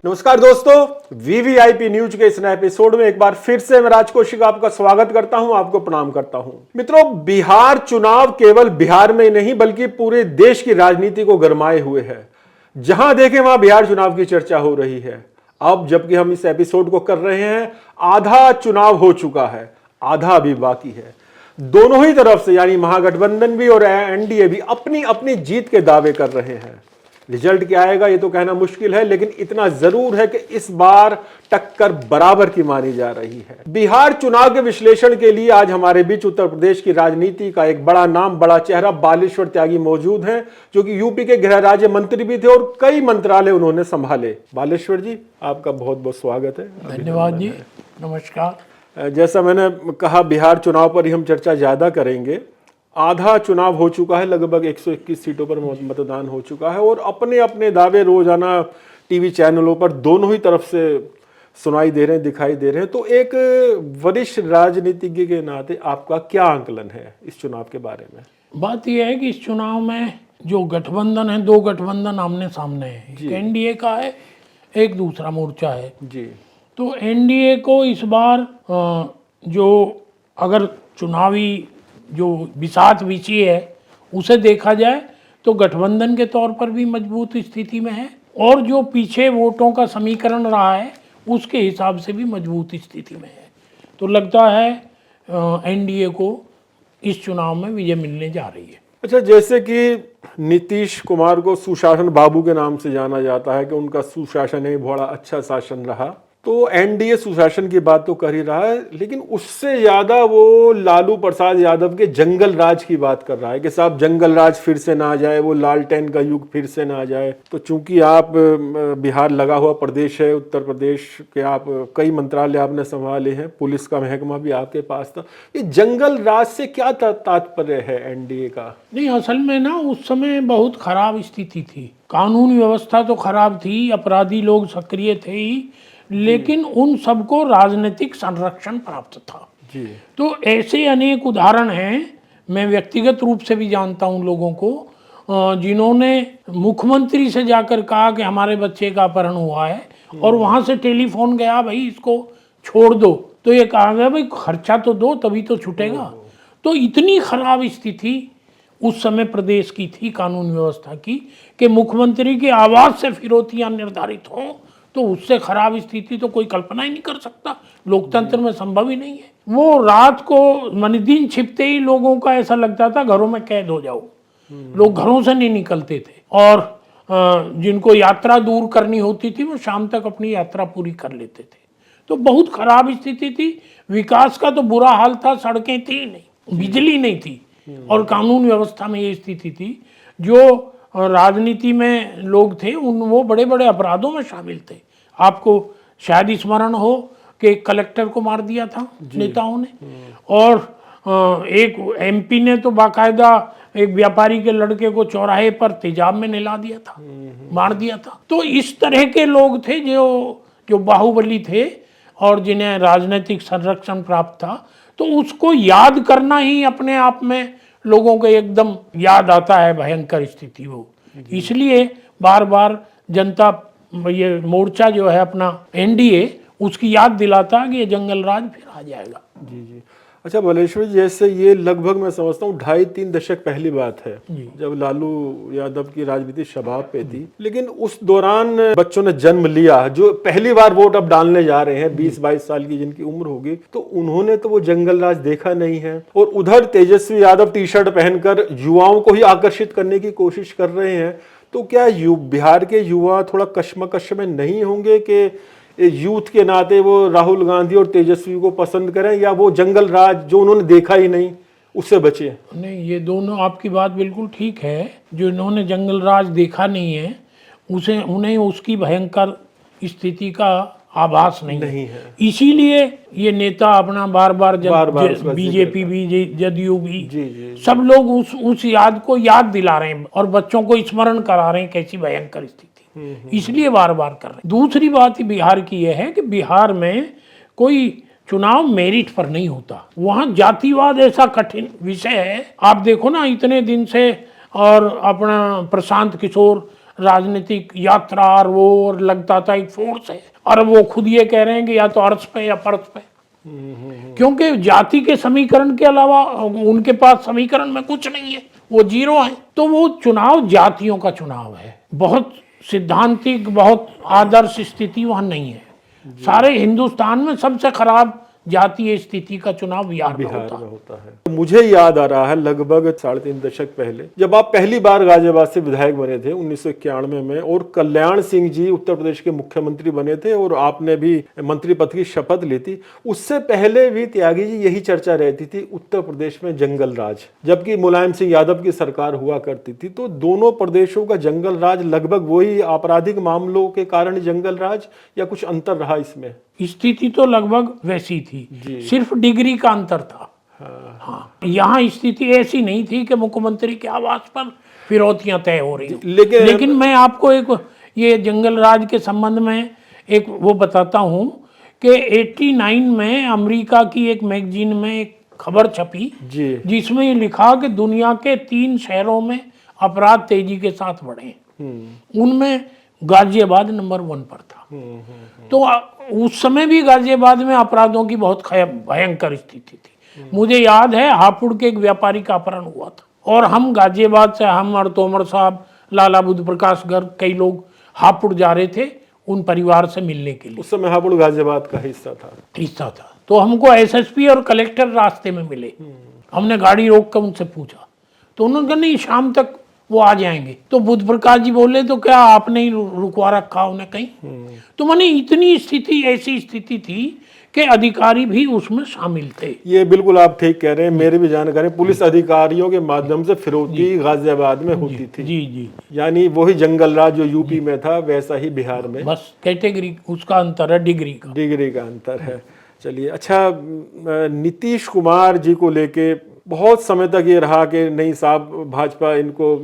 नमस्कार दोस्तों, VVIP news के इस नए एपिसोड में एक बार फिर से मैं राज कौशिक आपका स्वागत करता हूं, आपको प्रणाम करता हूं। मित्रों, बिहार चुनाव केवल बिहार में ही नहीं बल्कि पूरे देश की राजनीति को गरमाए हुए है। जहां देखें वहां बिहार चुनाव की चर्चा हो रही है। अब जबकि हम इस एपिसोड को कर रहे हैं, आधा चुनाव हो चुका है, आधा अभी बाकी है। दोनों ही तरफ से यानी महागठबंधन भी और एनडीए भी अपनी अपनी जीत के दावे कर रहे हैं। रिजल्ट क्या आएगा ये तो कहना मुश्किल है, लेकिन इतना जरूर है कि इस बार टक्कर बराबर की मानी जा रही है। बिहार चुनाव के विश्लेषण के लिए आज हमारे बीच उत्तर प्रदेश की राजनीति का एक बड़ा नाम, बड़ा चेहरा बालेश्वर त्यागी मौजूद हैं, जो कि यूपी के गृह राज्य मंत्री भी थे और कई मंत्रालय उन्होंने संभाले। बालेश्वर जी, आपका बहुत बहुत स्वागत है। धन्यवाद जी, नमस्कार। जैसा मैंने कहा, बिहार चुनाव पर ही हम चर्चा ज्यादा करेंगे। आधा चुनाव हो चुका है, लगभग 121 सीटों पर मतदान हो चुका है और अपने अपने दावे रोजाना टीवी चैनलों पर दोनों ही तरफ से सुनाई दे रहे हैं, दिखाई दे रहे हैं। तो एक वरिष्ठ राजनीतिज्ञ के नाते आपका क्या आंकलन है इस चुनाव के बारे में? बात यह है कि इस चुनाव में जो गठबंधन है, दो गठबंधन आमने सामने है। एक एनडीए का है, एक दूसरा मोर्चा है जी। तो एनडीए को इस बार जो अगर चुनावी जो बिसात बिछी है उसे देखा जाए तो गठबंधन के तौर पर भी मजबूत स्थिति में है और जो पीछे वोटों का समीकरण रहा है उसके हिसाब से भी मजबूत स्थिति में है। तो लगता है एनडीए को इस चुनाव में विजय मिलने जा रही है। अच्छा, जैसे कि नीतीश कुमार को सुशासन बाबू के नाम से जाना जाता है कि उनका सुशासन ही बड़ा अच्छा शासन रहा, तो एनडीए सुशासन की बात तो कर ही रहा है, लेकिन उससे ज्यादा वो लालू प्रसाद यादव के जंगल राज की बात कर रहा है कि साहब जंगल राज फिर से ना आ जाए, वो लालटेन का युग फिर से ना आ जाए। तो चूंकि आप बिहार लगा हुआ प्रदेश है, उत्तर प्रदेश के आप कई मंत्रालय आपने संभाले हैं, पुलिस का महकमा भी आपके पास था, ये जंगल राज से क्या तात्पर्य है एनडीए का? नहीं, असल में ना उस समय बहुत खराब स्थिति थी, कानून व्यवस्था तो खराब थी, अपराधी लोग सक्रिय थे ही, लेकिन उन सबको राजनीतिक संरक्षण प्राप्त था जी। तो ऐसे अनेक उदाहरण हैं। मैं व्यक्तिगत रूप से भी जानता हूं लोगों को जिन्होंने मुख्यमंत्री से जाकर कहा कि हमारे बच्चे का अपहरण हुआ है और वहां से टेलीफोन गया, भाई इसको छोड़ दो, तो ये कहा गया भाई खर्चा तो दो तभी तो छूटेगा। तो इतनी खराब स्थिति उस समय प्रदेश की थी कानून व्यवस्था की कि मुख्यमंत्री की आवाज से फिरौतियां निर्धारित हों, तो उससे खराब स्थिति तो कोई कल्पना ही नहीं कर सकता, लोकतंत्र में संभव ही नहीं है। वो रात को दिन छिपते ही लोगों का ऐसा लगता था घरों में कैद हो जाओ, लोग घरों से नहीं निकलते थे और जिनको यात्रा दूर करनी होती थी वो शाम तक अपनी यात्रा पूरी कर लेते थे। तो बहुत खराब स्थिति थी, विकास का तो बुरा हाल था, सड़कें थी नहीं, बिजली नहीं थी और कानून व्यवस्था में ये स्थिति थी। जो राजनीति में लोग थे वो बड़े बड़े अपराधों में शामिल थे। आपको शायद स्मरण हो कि कलेक्टर को मार दिया था नेताओं ने, और एक एमपी ने तो बाकायदा एक व्यापारी के लड़के को चौराहे पर तेजाब में नहला दिया था, मार दिया था। तो इस तरह के लोग थे जो बाहुबली थे और जिन्हें राजनीतिक संरक्षण प्राप्त था। तो उसको याद करना ही अपने आप में लोगों को एकदम याद आता है भयंकर स्थिति वो। इसलिए बार बार जनता ये मोर्चा जो है अपना एनडीए उसकी याद दिलाता कि ये जंगल राज फिर आ जाएगा। जी जी। अच्छा बालेश्वर जी, जैसे ये लगभग मैं समझता हूँ 2.5-3 दशक पहली बात है जब लालू यादव की राजनीति शबाब पे थी, लेकिन उस दौरान बच्चों ने जन्म लिया जो पहली बार वोट अब डालने जा रहे हैं, 20-22 साल की जिनकी उम्र होगी, तो उन्होंने तो वो जंगल राज देखा नहीं है। और उधर तेजस्वी यादव टी शर्ट पहनकर युवाओं को ही आकर्षित करने की कोशिश कर रहे हैं। तो क्या बिहार के युवा थोड़ा कश्मकश में नहीं होंगे कि यूथ के नाते वो राहुल गांधी और तेजस्वी को पसंद करें, या वो जंगल राज जो उन्होंने देखा ही नहीं उससे बचे? नहीं, ये दोनों आपकी बात बिल्कुल ठीक है। जो इन्होंने जंगल राज देखा नहीं है उन्हें उसकी भयंकर स्थिति का आभास नहीं है। इसीलिए ये नेता अपना बार बार बीजेपी भी, जदयू भी, सब लोग उस याद को याद दिला रहे हैं और बच्चों को स्मरण करा रहे हैं कैसी भयंकर स्थिति, इसलिए बार बार कर रहे हैं। दूसरी बात बिहार की यह है कि बिहार में कोई चुनाव मेरिट पर नहीं होता, वहां जातिवाद ऐसा कठिन विषय है। आप देखो ना, इतने दिन से और अपना प्रशांत किशोर राजनीतिक यात्रा और वो, और लगता था एक फोर्स है। और वो खुद ये कह रहे हैं कि या तो अर्थ पे या परत पे, क्योंकि जाति के समीकरण के अलावा उनके पास समीकरण में कुछ नहीं है, वो जीरो है। तो वो चुनाव जातियों का चुनाव है, बहुत सिद्धांतिक, बहुत आदर्श स्थिति वहां नहीं है। सारे हिंदुस्तान में सबसे खराब जातीय स्थिति का चुनाव बिहार में होता है। मुझे याद आ रहा है लगभग 3.5 दशक पहले जब आप पहली बार गाजियाबाद से विधायक बने थे 1991 में, और कल्याण सिंह जी उत्तर प्रदेश के मुख्यमंत्री बने थे और आपने भी मंत्री पद की शपथ ली थी। उससे पहले भी त्यागी जी यही चर्चा रहती थी उत्तर प्रदेश में जंगल राज, जबकि मुलायम सिंह यादव की सरकार हुआ करती थी। तो दोनों प्रदेशों का जंगल राज लगभग वही आपराधिक मामलों के कारण जंगल राज, या कुछ अंतर रहा इसमें? स्थिति तो लगभग वैसी थी, सिर्फ डिग्री का अंतर था। हाँ, यहाँ स्थिति ऐसी नहीं थी कि मुख्यमंत्री के आवास पर फिरौतियां तय हो रही, लेकिन मैं आपको एक ये जंगल राज के संबंध में एक वो बताता हूँ कि 89 में अमेरिका की एक मैगजीन में एक खबर छपी जिसमें ये लिखा कि दुनिया के 3 शहरों में अपराध तेजी के साथ बढ़े, उनमें गाजियाबाद नंबर 1 पर था। तो उस समय भी गाजियाबाद में अपराधों की बहुत भयंकर स्थिति थी। मुझे याद है हापुड़ के एक व्यापारी का अपहरण हुआ था, और हम गाजियाबाद से, हम और तोमर साहब, लाला बुद्ध प्रकाश गर्ग, कई लोग हापुड़ जा रहे थे उन परिवार से मिलने के लिए। उस समय हापुड़ गाजियाबाद का हिस्सा था। तो हमको एसएसपी और कलेक्टर रास्ते में मिले। हमने गाड़ी रोक कर उनसे पूछा, तो उन्होंने कहा नहीं, शाम तक वो आ जाएंगे। तो बुद्ध प्रकाश जी बोले तो क्या आपने ही रुकवा रखा उन्हें कहीं? तो माने इतनी स्थिति, ऐसी स्थिति थी कि अधिकारी भी उसमें शामिल थे। ये बिल्कुल आप ठीक कह रहे हैं। मेरी भी जानकारी पुलिस अधिकारियों के माध्यम से फिरौती गाजियाबाद में होती थी। जी। यानी वही जंगल राज जो यूपी में था वैसा ही बिहार में, बस कैटेगरी उसका अंतर है, डिग्री का अंतर है। चलिए, अच्छा, नीतीश कुमार जी को लेके बहुत समय तक ये रहा कि नहीं साहब, भाजपा इनको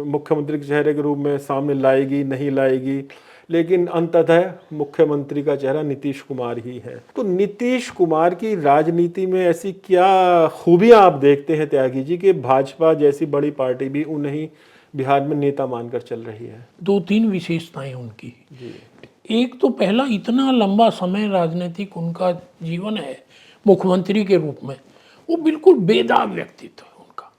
मुख्यमंत्री के चेहरे के रूप में सामने लाएगी, नहीं लाएगी, लेकिन अंततः मुख्यमंत्री का चेहरा नीतीश कुमार ही है। तो नीतीश कुमार की राजनीति में ऐसी क्या खूबियां आप देखते हैं त्यागी जी कि भाजपा जैसी बड़ी पार्टी भी उन्हें बिहार में नेता मानकर चल रही है? 2-3 विशेषताएं उनकी। एक तो पहला, इतना लंबा समय राजनीतिक उनका जीवन है मुख्यमंत्री के रूप में, वो बिल्कुल बेदाग व्यक्तित्व है उनका।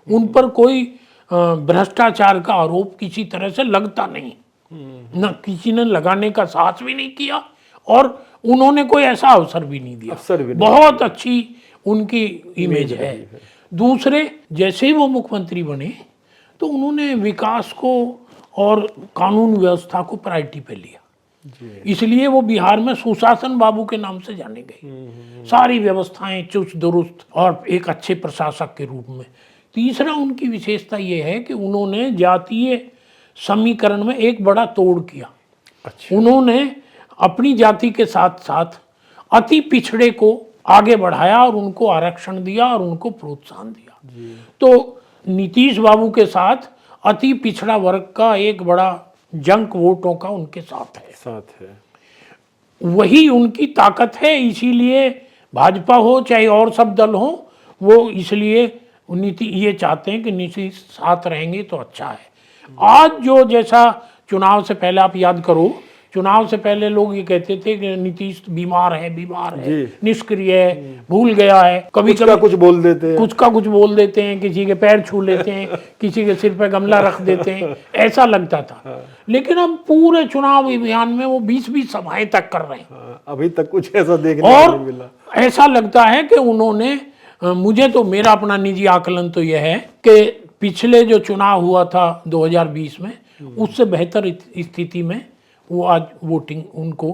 उन पर कोई भ्रष्टाचार का आरोप किसी तरह से लगता नहीं, न किसी ने लगाने का साहस भी नहीं किया, और उन्होंने कोई ऐसा अवसर भी नहीं दिया। बहुत अच्छी उनकी इमेज है। दूसरे, जैसे ही वो मुख्यमंत्री बने तो उन्होंने विकास को और कानून व्यवस्था को प्रायोरिटी पे लिया, इसलिए वो बिहार में सुशासन बाबू के नाम से जाने गए। सारी व्यवस्थाएं चुस्त दुरुस्त और एक अच्छे प्रशासक के रूप में। तीसरा, उनकी विशेषता ये है कि उन्होंने जातीय समीकरण में एक बड़ा तोड़ किया। उन्होंने अपनी जाति के साथ साथ अति पिछड़े को आगे बढ़ाया और उनको आरक्षण दिया और उनको प्रोत्साहन दिया। तो नीतीश बाबू के साथ अति पिछड़ा वर्ग का एक बड़ा जंक वोटों का उनके साथ है। वही उनकी ताकत है। इसीलिए भाजपा हो चाहे और सब दल हो, वो इसलिए ये चाहते हैं कि नीतीश साथ रहेंगे तो अच्छा है। आज जो जैसा चुनाव से पहले आप याद करो, चुनाव से पहले लोग ये कहते थे कि नीतीश बीमार है, निष्क्रिय है, भूल गया है, कभी कुछ बोल देते हैं, किसी के पैर छू लेते हैं, किसी के सिर पे गमला रख देते हैं, ऐसा लगता था। लेकिन अब पूरे चुनाव अभियान में वो 20-20 सभाएं तक कर रहे हैं। अभी तक कुछ ऐसा देखने को नहीं मिला। ऐसा लगता है कि उन्होंने, मुझे तो मेरा अपना निजी आकलन तो यह है कि पिछले जो चुनाव हुआ था 2020 में, उससे बेहतर स्थिति में वो आज वोटिंग उनको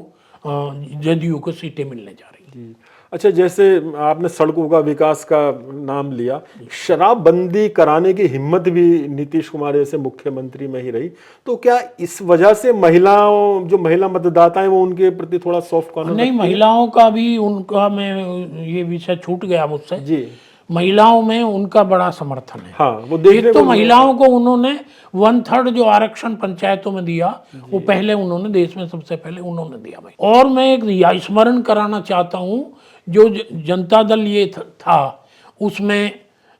जदयू को सीटें मिलने जा रही। अच्छा, जैसे आपने सड़कों का विकास का नाम लिया, शराबबंदी कराने की हिम्मत भी नीतीश कुमार जैसे मुख्यमंत्री में ही रही, तो क्या इस वजह से महिला मतदाता है वो उनके प्रति थोड़ा सॉफ्ट कॉर्नर? नहीं, महिलाओं का भी उनका, मैं ये विषय छूट गया मुझसे जी। महिलाओं में उनका बड़ा समर्थन है। हाँ, वो देखने तो महिलाओं को उन्होंने 1/3 जो आरक्षण पंचायतों में दिया, वो पहले उन्होंने देश में सबसे पहले उन्होंने दिया भाई। और मैं एक स्मरण कराना चाहता हूँ, जो जनता दल ये था, उसमें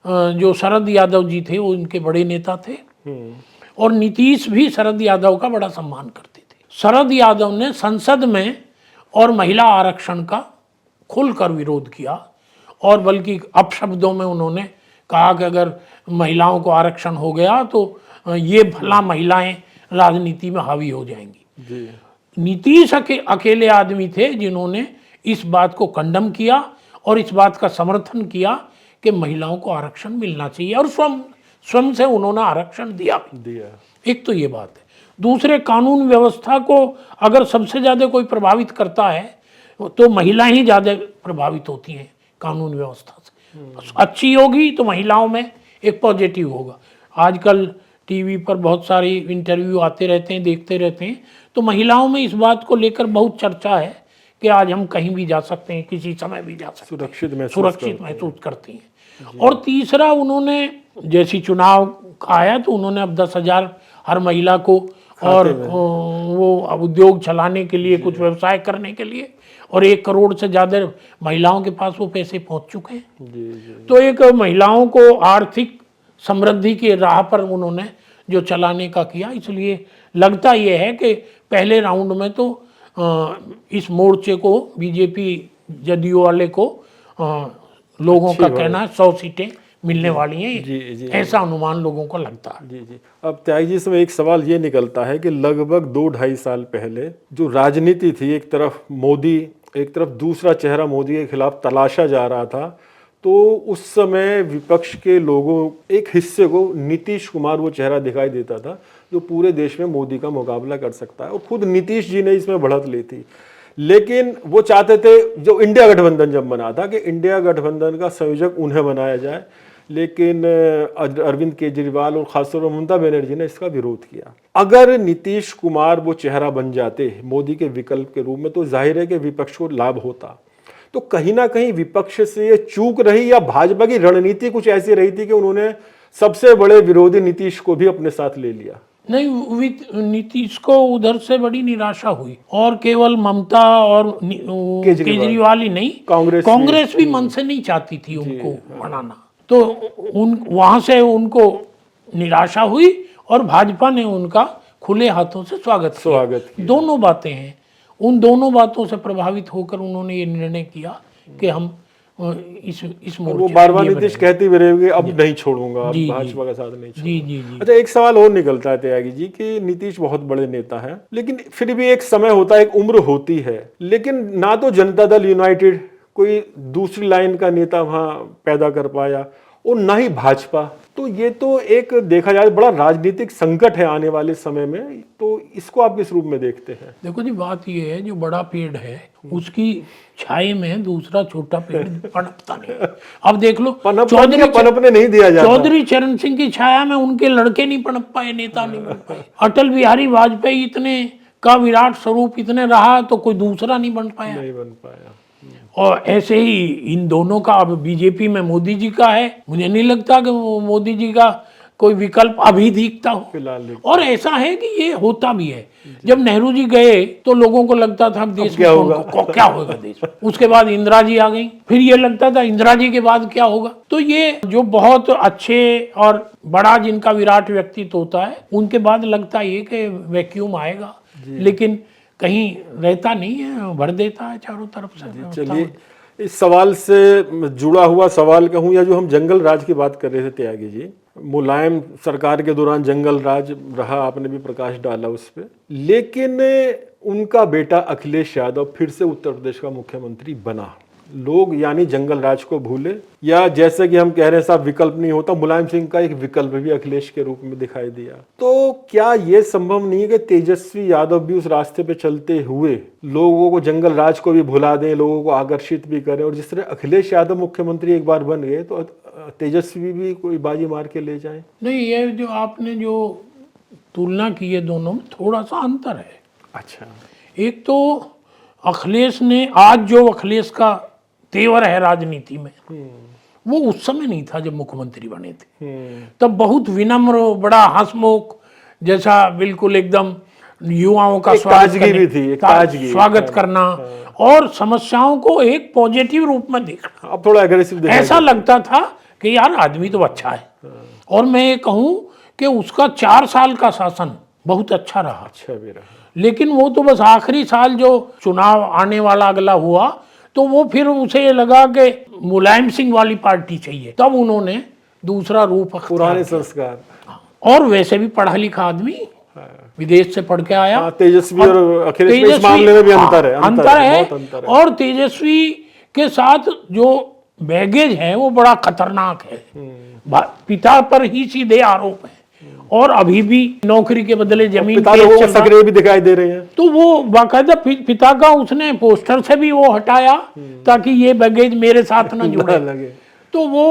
जो शरद यादव जी थे वो उनके बड़े नेता थे, और नीतीश भी शरद यादव का बड़ा सम्मान करते थे। शरद यादव ने संसद में और महिला आरक्षण का खुलकर विरोध किया और बल्कि अपशब्दों में उन्होंने कहा कि अगर महिलाओं को आरक्षण हो गया तो ये भला महिलाएं राजनीति में हावी हो जाएंगी। जी। नीतीश अकेले आदमी थे जिन्होंने इस बात को कंडम किया और इस बात का समर्थन किया कि महिलाओं को आरक्षण मिलना चाहिए और स्वयं से उन्होंने आरक्षण दिया। एक तो ये बात है। दूसरे, कानून व्यवस्था को अगर सबसे ज़्यादा कोई प्रभावित करता है तो महिलाएं ही ज़्यादा प्रभावित होती हैं कानून व्यवस्था से। अच्छी होगी तो महिलाओं में एक पॉजिटिव होगा। आजकल टीवी पर बहुत सारे इंटरव्यू आते रहते हैं, देखते रहते हैं, तो महिलाओं में इस बात को लेकर बहुत चर्चा है कि आज हम कहीं भी जा सकते हैं, किसी समय भी जा सकते हैं, सुरक्षित महसूस करती हैं। और तीसरा, उन्होंने जैसी चुनाव आया तो उन्होंने अब 10,000 हर महिला को और वो उद्योग चलाने के लिए, कुछ व्यवसाय करने के लिए, और 1 करोड़ से ज़्यादा महिलाओं के पास वो पैसे पहुंच चुके हैं। तो एक महिलाओं को आर्थिक समृद्धि की राह पर उन्होंने जो चलाने का किया, इसलिए लगता ये है कि पहले राउंड में तो इस मोर्चे को, बीजेपी जदयू वाले को, लोगों का कहना है 100 सीटें मिलने वाली हैं। जी, ऐसा अनुमान लोगों को लगता है। जी। अब त्यागी जी, इसमें एक सवाल ये निकलता है कि लगभग 2-2.5 साल पहले जो राजनीति थी, एक तरफ मोदी, एक तरफ दूसरा चेहरा मोदी के खिलाफ तलाशा जा रहा था, तो उस समय विपक्ष के लोगों एक हिस्से को नीतीश कुमार वो चेहरा दिखाई देता था जो पूरे देश में मोदी का मुकाबला कर सकता है, और खुद नीतीश जी ने इसमें बढ़त ली थी। लेकिन वो चाहते थे, जो इंडिया गठबंधन जब बना था, कि इंडिया गठबंधन का संयोजक उन्हें बनाया जाए, लेकिन अरविंद केजरीवाल और खासतौर पर ममता बनर्जी ने इसका विरोध किया। अगर नीतीश कुमार वो चेहरा बन जाते मोदी के विकल्प के रूप में, तो जाहिर है कि विपक्ष को लाभ होता। तो कहीं ना कहीं विपक्ष से ये चूक रही, या भाजपा की रणनीति कुछ ऐसी रही थी कि उन्होंने सबसे बड़े विरोधी नीतीश को भी अपने साथ ले लिया? नहीं, नीतीश को उधर से बड़ी निराशा हुई, और केवल ममता और केजरीवाल ही नहीं, कांग्रेस भी मन से नहीं चाहती थी उनको बनाना, तो वहां से उनको निराशा हुई और भाजपा ने उनका खुले हाथों से स्वागत किया। दोनों बातें हैं। उन दोनों बातों से प्रभावित होकर उन्होंने ये निर्णय किया कि हम इस मोर्चे, वो बार-बार नीतीश कहते भी रहे अब नहीं छोड़ूंगा, भाजपा का साथ नहीं छोड़ूंगा। जी। अच्छा, एक सवाल और निकलता है त्यागी जी कि नीतीश बहुत बड़े नेता है, लेकिन फिर भी एक समय होता है, एक उम्र होती है, लेकिन ना तो जनता दल यूनाइटेड कोई दूसरी लाइन का नेता वहां पैदा कर पाया, और ना ही भाजपा। तो ये तो एक देखा जाए बड़ा राजनीतिक संकट है आने वाले समय में, तो इसको आप किस रूप में देखते हैं? देखो जी, बात ये है, जो बड़ा पेड़ है उसकी छाए में दूसरा छोटा पेड़ पनपता नहीं। अब देख लो, पनपने नहीं दिया जाता। चौधरी चरण सिंह की छाया में उनके लड़के नहीं पनप पाए, नेता नहीं बन पाए। अटल बिहारी वाजपेयी इतने का विराट स्वरूप इतने रहा तो कोई दूसरा नहीं बन पाया। और ऐसे ही इन दोनों का, अब बीजेपी में मोदी जी का है, मुझे नहीं लगता कि मोदी जी का कोई विकल्प अभी दिखता हो फिलहाल। और ऐसा है कि ये होता भी है, जब नेहरू जी गए तो लोगों को लगता था देश में क्या होगा देश में। उसके बाद इंदिरा जी आ गई, फिर ये लगता था इंदिरा जी के बाद क्या होगा। तो ये जो बहुत अच्छे और बड़ा जिनका विराट व्यक्तित्व होता है, उनके बाद लगता है कि वैक्यूम आएगा, लेकिन कहीं रहता नहीं है, भर देता है चारों तरफ से। चलिए, इस सवाल से जुड़ा हुआ सवाल कहूँ, या जो हम जंगल राज की बात कर रहे थे त्यागी जी, मुलायम सरकार के दौरान जंगल राज रहा, आपने भी प्रकाश डाला उस पर, लेकिन उनका बेटा अखिलेश यादव फिर से उत्तर प्रदेश का मुख्यमंत्री बना। लोग यानी जंगल राज को भूले, या जैसे कि हम कह रहे हैं साहब विकल्प नहीं होता, मुलायम सिंह का एक विकल्प भी अखिलेश के रूप में दिखाई दिया। तो क्या ये संभव नहीं है कि तेजस्वी यादव भी उस रास्ते पे चलते हुए लोगों को, जंगल राज को भी भुला दें, लोगों को आकर्षित भी करें, और जिस तरह अखिलेश यादव मुख्यमंत्री एक बार बन गए तो तेजस्वी भी कोई बाजी मार के ले जाए? नहीं, ये जो आपने जो तुलना की है दोनों में थोड़ा सा अंतर है। अच्छा, एक तो अखिलेश ने, आज जो अखिलेश का तेवर है राजनीति में, वो उस समय नहीं था जब मुख्यमंत्री बने थे। तब बहुत विनम्र, बड़ा हंसमुख जैसा, बिल्कुल एकदम युवाओं का स्वागत करना और समस्याओं को एक पॉजिटिव रूप में देखना। अब थोड़ा एग्रेसिव, ऐसा लगता था कि यार आदमी तो अच्छा है। और मैं ये कहूँ कि उसका 4 साल का शासन बहुत अच्छा रहा, अच्छा भी रहा। लेकिन वो तो बस आखिरी साल जो चुनाव आने वाला अगला हुआ तो वो फिर उसे ये लगा कि मुलायम सिंह वाली पार्टी चाहिए, तब उन्होंने दूसरा रूप अख्तियार पुराने किया। संस्कार। और वैसे भी पढ़ा लिखा आदमी, विदेश से पढ़ के आया। हाँ, तेजस्वी और अखिलेश में इस मामले में भी अंतर है, अंतर है, बहुत अंतर है। और तेजस्वी के साथ जो बैगेज है वो बड़ा खतरनाक है। पिता पर ही सीधे आरोप है और अभी भी नौकरी के बदले जमीन पिता केस लोगों को चल रहा। सक्रिय भी दिखाई दे रहे हैं। तो वो बाकायदा पिता का उसने पोस्टर से भी वो हटाया ताकि ये बैगेज मेरे साथ न जुड़े। लगे। तो वो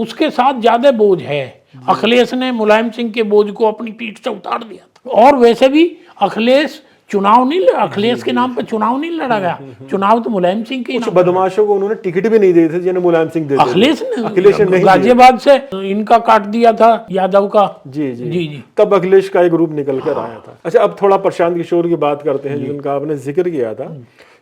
उसके साथ ज्यादा बोझ है। अखिलेश ने मुलायम सिंह के बोझ को अपनी पीठ से उतार दिया था। और वैसे भी अखिलेश अखिलेश के नाम पर चुनाव नहीं लड़ा गया, चुनाव तो मुलायम सिंह के कुछ बदमाशों को उन्होंने टिकट भी नहीं दिए थे जिन्हें मुलायम सिंह देते थे। अखिलेश ने नहीं गाजियाबाद से इनका काट दिया था, यादव का। जी जी जी जी। तब अखिलेश का एक रूप निकल कर आया था। अच्छा, अब थोड़ा प्रशांत किशोर की बात करते हैं जिनका आपने जिक्र किया था।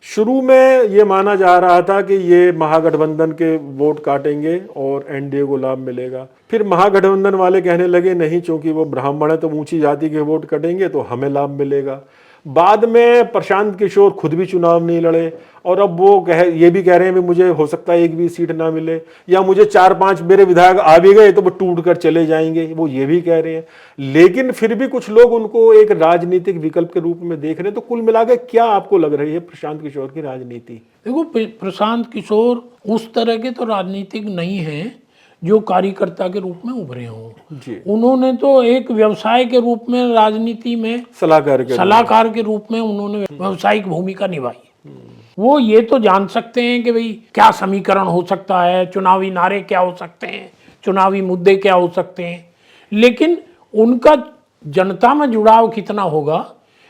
शुरू में ये माना जा रहा था कि ये महागठबंधन के वोट काटेंगे और एनडीए को लाभ मिलेगा। फिर महागठबंधन वाले कहने लगे नहीं, चूंकि वो ब्राह्मण है तो ऊंची जाति के वोट कटेंगे तो हमें लाभ मिलेगा। बाद में प्रशांत किशोर खुद भी चुनाव नहीं लड़े और अब वो ये भी कह रहे हैं कि मुझे हो सकता है एक भी सीट ना मिले, या मुझे 4-5 मेरे विधायक आ भी गए तो वो टूट कर चले जाएंगे, वो ये भी कह रहे हैं। लेकिन फिर भी कुछ लोग उनको एक राजनीतिक विकल्प के रूप में देख रहे हैं। तो कुल मिलाकर क्या आपको लग रही है प्रशांत किशोर की राजनीति? देखो, प्रशांत किशोर उस तरह के तो राजनीतिक नहीं है जो कार्यकर्ता के रूप में उभरे हों। उन्होंने तो एक व्यवसाय के रूप में राजनीति में सलाहकार के रूप में उन्होंने व्यवसायिक भूमिका निभाई। वो ये तो जान सकते हैं कि भाई क्या समीकरण हो सकता है, चुनावी नारे क्या हो सकते हैं, चुनावी मुद्दे क्या हो सकते हैं, लेकिन उनका जनता में जुड़ाव कितना होगा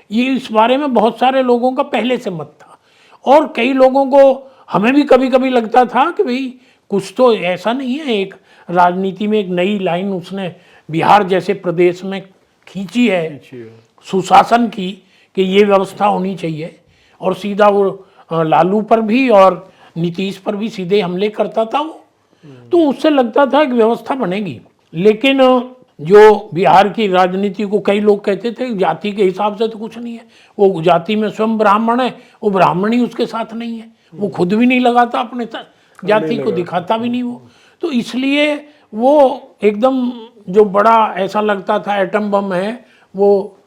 ये इस बारे में बहुत सारे लोगों का पहले से मत था। और कई लोगों को, हमें भी कभी कभी लगता था कि भाई कुछ तो ऐसा नहीं है, एक राजनीति में एक नई लाइन उसने बिहार जैसे प्रदेश में खींची है सुशासन की, कि ये व्यवस्था होनी चाहिए। और सीधा वो लालू पर भी और नीतीश पर भी सीधे हमले करता था वो। तो उससे लगता था कि व्यवस्था बनेगी। लेकिन जो बिहार की राजनीति को कई लोग कहते थे जाति के हिसाब से तो कुछ नहीं है, वो जाति में स्वयं ब्राह्मण है, वो ब्राह्मण ही उसके साथ नहीं है, वो खुद भी नहीं लगाता अपने जाति को, दिखाता भी नहीं वो। तो इसलिए वो एकदम जो बड़ा ऐसा लगता था एटम बम है, वो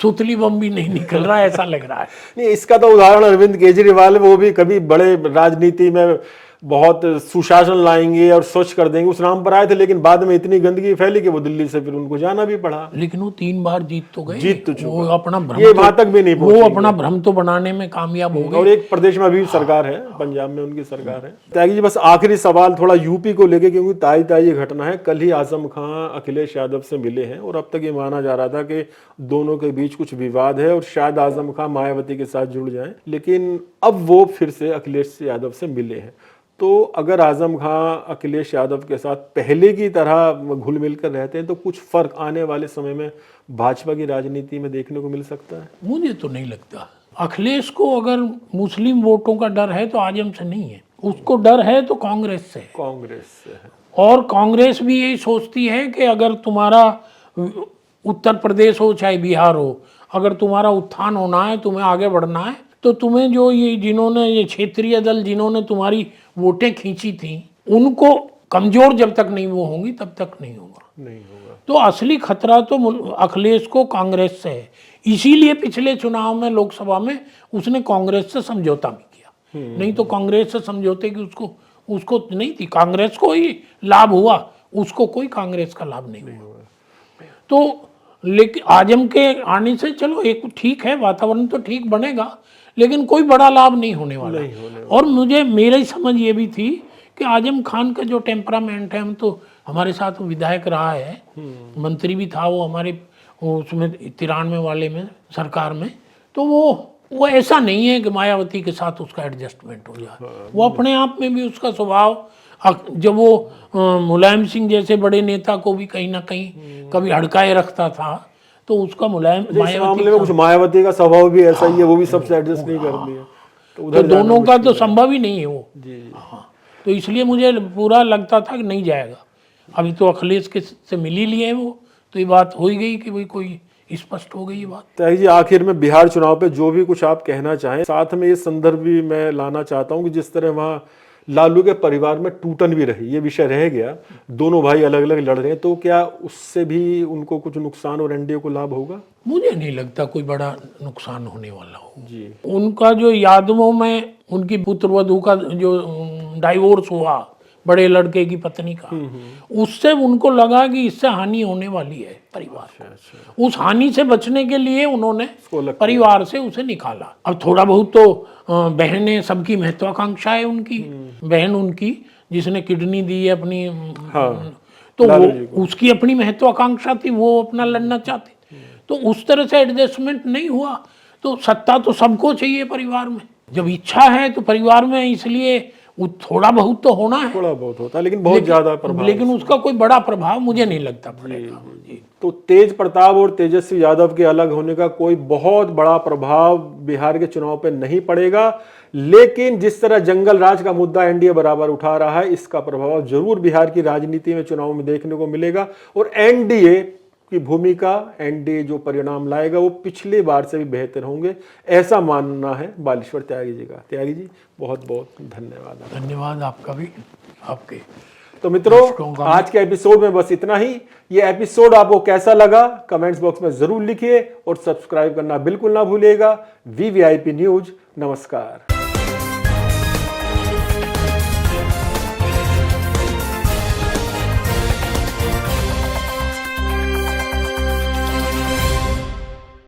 सुतली बम भी नहीं निकल रहा है ऐसा लग रहा है। नहीं, इसका तो उदाहरण अरविंद केजरीवाल, वो भी कभी बड़े राजनीति में बहुत सुशासन लाएंगे और स्वच्छ कर देंगे उस नाम पर आए थे, लेकिन बाद में इतनी गंदगी फैली कि वो दिल्ली से फिर उनको जाना भी पड़ा। लेकिन वो 3 बार जीत तो गए, जीत तो चुका। वो अपना भ्रम ये वहां तक भी नहीं वो अपना भ्रम तो बनाने में कामयाब हो गए। और एक प्रदेश में अभी सरकार है, पंजाब में उनकी सरकार है। त्यागी जी, बस आखिरी सवाल थोड़ा यूपी को लेके, क्योंकि ताजी घटना है। कल ही आजम खां अखिलेश यादव से मिले हैं और अब तक ये माना जा रहा था कि दोनों के बीच कुछ विवाद है और शायद आजम खां मायावती के साथ जुड़ जाएं, लेकिन अब वो फिर से अखिलेश यादव से मिले हैं। तो अगर आजम खां अखिलेश यादव के साथ पहले की तरह घुल मिल कर रहते हैं तो कुछ फर्क आने वाले समय में भाजपा की राजनीति में देखने को मिल सकता है? मुझे तो नहीं लगता। अखिलेश को अगर मुस्लिम वोटों का डर है तो आजम से नहीं है, उसको डर है तो कांग्रेस से। कांग्रेस से है। और कांग्रेस भी यही सोचती है कि अगर तुम्हारा उत्तर प्रदेश हो चाहे बिहार हो, अगर तुम्हारा उत्थान होना है, तुम्हें आगे बढ़ना है, तो तुम्हें जो ये क्षेत्रीय दल जिन्होंने तुम्हारी वोटें खींची थी, उनको कमजोर जब तक नहीं वो होंगी तब तक नहीं होगा। तो असली खतरा तो अखिलेश को कांग्रेस से है। इसीलिए पिछले चुनाव में लोकसभा में उसने कांग्रेस से समझौता भी किया। नहीं तो कांग्रेस से समझौते की उसको नहीं थी, कांग्रेस को ही लाभ हुआ, उसको कोई कांग्रेस का लाभ नहीं हुआ। तो लेकिन आजम के आने से चलो एक ठीक है, वातावरण तो ठीक बनेगा, लेकिन कोई बड़ा लाभ नहीं होने वाला। और मेरी समझ ये भी थी कि आजम खान का जो टेम्परामेंट है, हम तो हमारे साथ विधायक रहा है, मंत्री भी था वो हमारे उसमें 93 वाले में सरकार में, तो वो ऐसा नहीं है कि मायावती के साथ उसका एडजस्टमेंट हो जाए। वो अपने आप में भी उसका स्वभाव, जब वो मुलायम सिंह जैसे बड़े नेता को भी कहीं ना कहीं कभी हड़काए रखता था, तो उसका मामले में कुछ मायावती का स्वभाव भी ऐसा ही है, वो भी सबसे एडजस्ट नहीं करती है। तो दोनों का तो संभव ही नहीं है वो। तो इसलिए मुझे पूरा लगता था कि नहीं जाएगा। अभी तो अखिलेश के से मिल ही लिए वो, तो ये बात हो ही गई कि भाई कोई स्पष्ट हो गई ये बात। त्यागी जी, आखिर में बिहार चुनाव पे जो भी कुछ आप कहना चाहें, साथ में ये संदर्भ भी मैं लाना चाहता हूं कि जिस तरह वहां लालू के परिवार में टूटन भी रही, ये विषय रह गया, दोनों भाई अलग अलग लड़ रहे हैं, तो क्या उससे भी उनको कुछ नुकसान और एनडीए को लाभ होगा? मुझे नहीं लगता कोई बड़ा नुकसान होने वाला हो जी। उनका। जो यादवों में उनकी पुत्रवधू का जो डाइवोर्स हुआ बड़े लड़के की पत्नी का, उससे उनको लगा कि इससे हानि होने वाली है परिवार को। उस हानि से बचने के लिए उन्होंने परिवार से उसे निकाला। अब थोड़ा बहुत तो बहनें, सबकी महत्वाकांक्षा है उनकी, बहन उनकी जिसने किडनी दी है अपनी, तो वो उसकी अपनी महत्वाकांक्षा थी, वो अपना लड़ना चाहती थी। तो उस तरह से एडजस्टमेंट नहीं हुआ। तो सत्ता तो सबको चाहिए परिवार में, जब इच्छा है तो परिवार में, इसलिए वो थोड़ा बहुत तो होना है, थोड़ा बहुत होता है, लेकिन बहुत ज्यादा प्रभाव, लेकिन उसका कोई बड़ा प्रभाव मुझे नहीं लगता पड़ेगा। जी। तो तेज प्रताप और तेजस्वी यादव के अलग होने का कोई बहुत बड़ा प्रभाव बिहार के चुनाव पे नहीं पड़ेगा, लेकिन जिस तरह जंगल राज का मुद्दा एनडीए बराबर उठा रहा है, इसका प्रभाव जरूर बिहार की राजनीति में चुनाव में देखने को मिलेगा। और एनडीए की भूमिका, एनडीए जो परिणाम लाएगा वो पिछली बार से भी बेहतर होंगे, ऐसा मानना है बालेश्वर त्यागी जी का। त्यागी जी, बहुत बहुत धन्यवाद। धन्यवाद आपका भी, आपके। तो मित्रों, आज के एपिसोड में बस इतना ही। ये एपिसोड आपको कैसा लगा कमेंट्स बॉक्स में जरूर लिखिए और सब्सक्राइब करना बिल्कुल ना भूलिएगा। वीवीआईपी न्यूज, नमस्कार।